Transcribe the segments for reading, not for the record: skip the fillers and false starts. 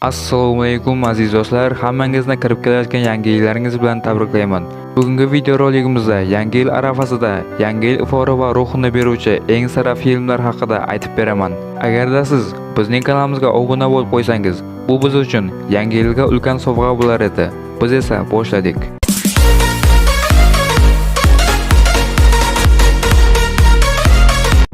Assalomu alaykum aziz do'stlar, hammangizni kirib kelayotgan yangi yillaringiz bilan tabriklayman. Bugungi video roligimizda yangi yil arafasida yangi yil ifori va ruhini beruvchi eng sara filmlar haqida aytib beraman. Agarda siz bizning kanalimizga obuna bo'lib qo'ysangiz, bu biz uchun yangi yilga ulkan sovg'a bo'lar edi. Biz esa boshladik.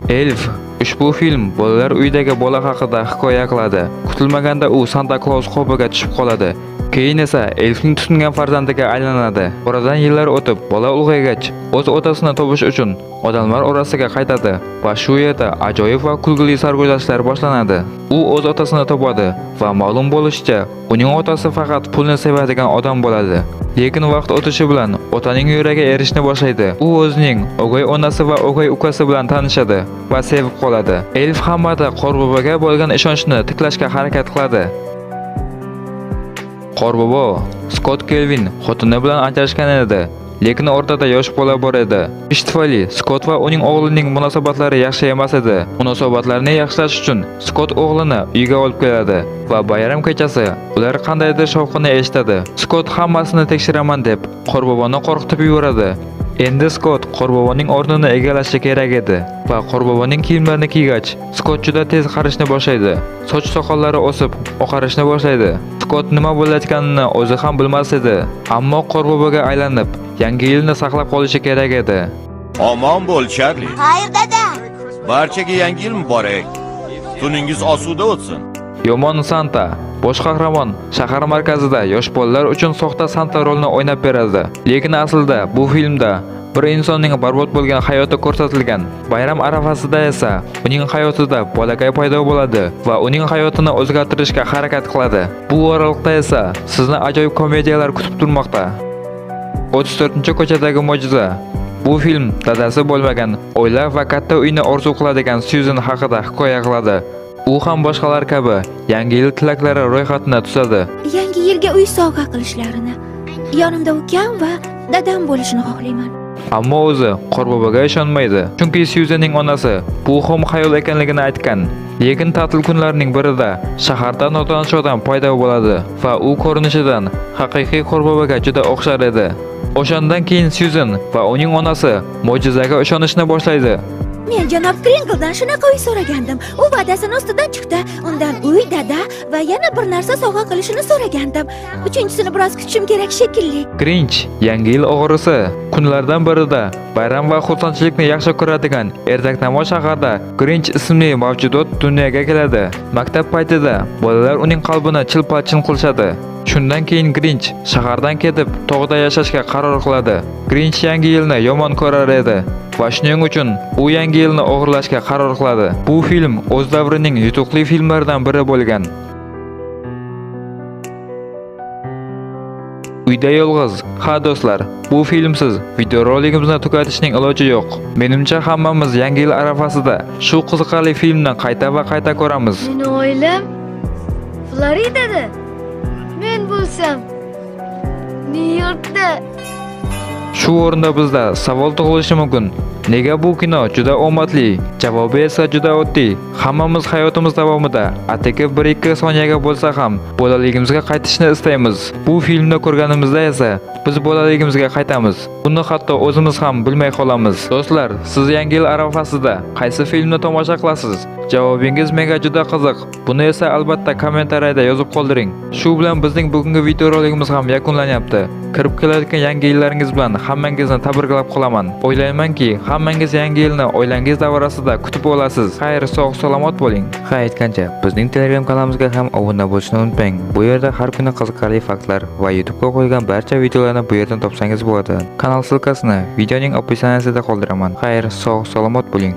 Elf. Ushbu film bolalar uyidagi bola haqida hikoya qiladi. Kutilmaganda u Santa Claus qo'biga tushib qoladi. Keyin esa elfning tutingan farzandiga aylanadi. Oradan yillar o'tib, bola ulg'aygach, o'z otasini topish uchun odamlar orasiga qaytadi va shu yerda ajoyib va kulgili sarguzashtlar boshlanadi. U o'z otasini topadi va ma'lum bo'lishicha, uning otasi faqat pulni sevadigan odam bo'ladi. Lekin vaqt o'tishi bilan otaning yuragi erishni boshlaydi. U o'zining o'g'ay onasi va o'g'ay ukasi bilan tanishadi va sevib qoladi. Elf hammada Qorboboga bo'lgan ishonchni tiklashga harakat qiladi. Qorbobo Scott Kelvin xotini bilan ajrashgan edi, lekin o'rtada yosh bola bor edi. Ish tufayli Scott va uning o'g'lining munosabatlari yaxshi emas edi. Munosabatlarni yaxshilash uchun Scott o'g'lini uyga olib keladi va bayram kechasi ular qandaydir shovqinni eshitadi. Scott hammasini tekshiraman deb Qorboboni qo'rqitib yuboradi. Endi Scott Qorboboning o'rnini egallashi kerak edi va Qorboboning kiyimlarini kiygach, Scott juda tez qarishni boshlaydi. Soch soqollari o'sib, oqarishni boshlaydi. Scott nima bo'layotganini o'zi ham bilmas edi, ammo Qorboboga aylanib, yangi yilni saqlab qolishi kerak edi. Omon bo'l, Charlie. Hayır dada. Barchaga yangi yil muborak. Tuningiz osuda o'tsin. Yomon Santa bosh qahramon shahar markazida yosh bolalar uchun soxta Santa rolini o'ynab beradi. Lekin aslida bu filmda bir insonning barbod bo'lgan hayoti ko'rsatilgan. Bayram arafasida esa uning hayotida bolakay paydo bo'ladi va uning hayotini o'zgartirishga harakat qiladi. Bu oraliqda esa sizni ajoyib komediyalar kutib turmoqda. 34-ko'chadagi mo'jiza. Bu film dadasi bo'lmagan, oila va katta uyni orzu qiladigan Susan haqida hikoya qiladi. U ham boshqalar kabi yangi yil tilaklari ro'yxatini tuzadi. Yangi yilga uy sovg'a qilishlarini, yonimda ukam va dadam bo'lishini xohlayman. Ammo o'zi Qorboboga ishonmaydi, chunki Susanning onasi bu xom xayol ekanligini aytgan. Lekin ta'til kunlarining birida shaharda notanish odam paydo bo'ladi va u ko'rinishidan haqiqiy Qorboboga juda o'xshar edi. O'shandan keyin Susan va uning onasi mo'jizaga ishonishni boshlaydi. Men janob Kringledan shunaqa uy so'ragandim. U va'dasini ustidan chiqdi. Undan uy, dada va yana bir narsa sovg'a qilishini so'ragandim. Uchinchisini biroz kutishim kerak shekilli. Grinch yangi yil o'g'risi. Kunlardan birida bayram va xursandchilikni yaxshi ko'radigan ertaknamo shaharda Grinch ismli mavjudot dunyoga keladi. Maktab paytida bolalar uning qalbini chilpa-chin qilishadi. Shundan keyin Grinch shahardan ketib, tog'da yashashga qaror qiladi. Grinch yangi yilni yomon ko'rar edi va shuning uchun u yangi yilni o'g'irlashga qaror qiladi. Bu film o'z davrining yutuqli filmlaridan biri bo'lgan. Uyda yolg'iz. Ha do'stlar, bu filmsiz videorolikimizni tugatishning iloji yo'q. Menimcha hammamiz yangi yil arafasida shu qiziqarli filmni qayta va qayta ko'ramiz. Meni oilam Floridada. Men bo'lsam Nyu-Yorkda. Shu o'rinda bizda savol tug'ilishi mumkin. Nega bu kino juda omadli? Javobi esa juda oddiy. Hammamiz hayotimiz davomida atigi 1-2 soniyaga bo'lsa ham bolaligimizga qaytishni istaymiz. Bu filmni ko'rganimizda esa biz bolaligimizga qaytamiz. Buni hatto o'zimiz ham bilmay qolamiz. Do'stlar, siz yangi yil arafasida qaysi filmni tomosha qilasiz? Javobingiz menga juda qiziq. Buni esa albatta kommentariyada yozib qoldiring. Shu bilan bizning bugungi videorolikimiz ham yakunlanyapti. Kirib kelayotgan yangi yillaringiz bilan hammangizni tabriklab qolaman. O'ylaymanki, hammangiz yangi yilni oilangiz davrasida kutib olasiz. Xayr, sog' salomat bo'ling. Ha, aytgancha, bizning Telegram kanalimizga ham obuna bo'lishni unutmang. Bu yerda har kuni qiziqarli faktlar va YouTube'ga qo'yilgan barcha videolarni bu yerdan topsangiz bo'ladi. Kanal silkasini videoning opisiyatsiyasida qoldiraman. Xayr, sog' salomat bo'ling.